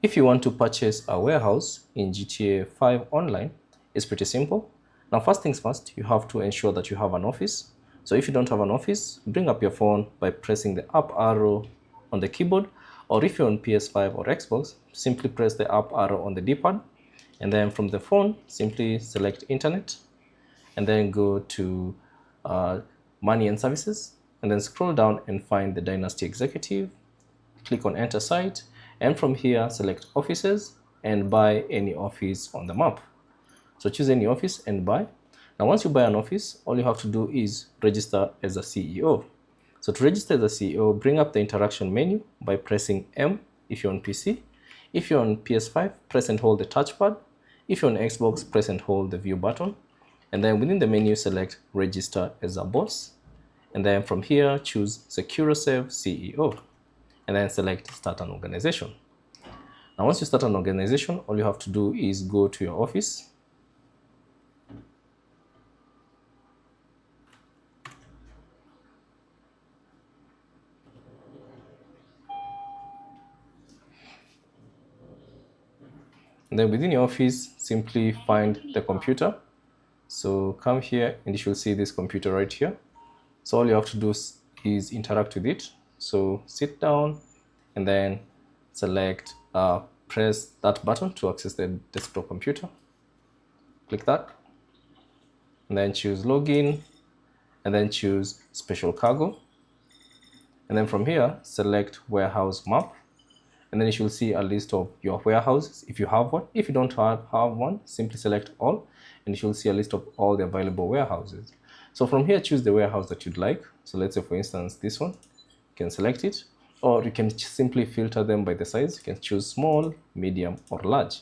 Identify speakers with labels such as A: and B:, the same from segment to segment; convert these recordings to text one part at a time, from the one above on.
A: If you want to purchase a warehouse in GTA 5 online, it's pretty simple. Now, first things first, you have to ensure that you have an office. So if you don't have an office, bring up your phone by pressing the up arrow on the keyboard, or if you're on PS5 or Xbox, simply press the up arrow on the D-pad, and then from the phone, simply select internet, and then go to money and services, and then scroll down and find the Dynasty Executive. Click on enter site, and from here select offices and buy any office on the map. So choose any office and buy. Now once you buy an office, all you have to do is register as a CEO. So to register as a CEO, bring up the interaction menu by pressing M if you're on PC. If you're on PS5, press and hold the touchpad. If you're on Xbox, press and hold the view button. And then within the menu, select register as a boss. And then from here, choose SecuroServ CEO. And then select start an organization. Now once you start an organization, all you have to do is go to your office. And then within your office, simply find the computer. So come here and you should see this computer right here. So all you have to do is interact with it. So sit down and then select, press that button to access the desktop computer. Click that and then choose login and then choose special cargo. And then from here, select warehouse map. And then you should see a list of your warehouses if you have one. If you don't have one, simply select all and you should see a list of all the available warehouses. So from here, choose the warehouse that you'd like. So let's say, for instance, this one, you can select it, or you can simply filter them by the size. You can choose small, medium, or large.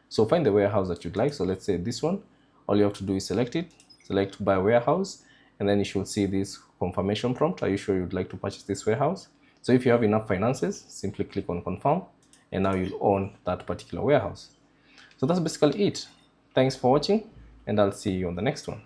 A: So find the warehouse that you'd like. So let's say this one, all you have to do is select it, select by warehouse, and then you should see this confirmation prompt. Are you sure you'd like to purchase this warehouse? So if you have enough finances, simply click on confirm, and now you'll own that particular warehouse. So that's basically it. Thanks for watching, and I'll see you on the next one.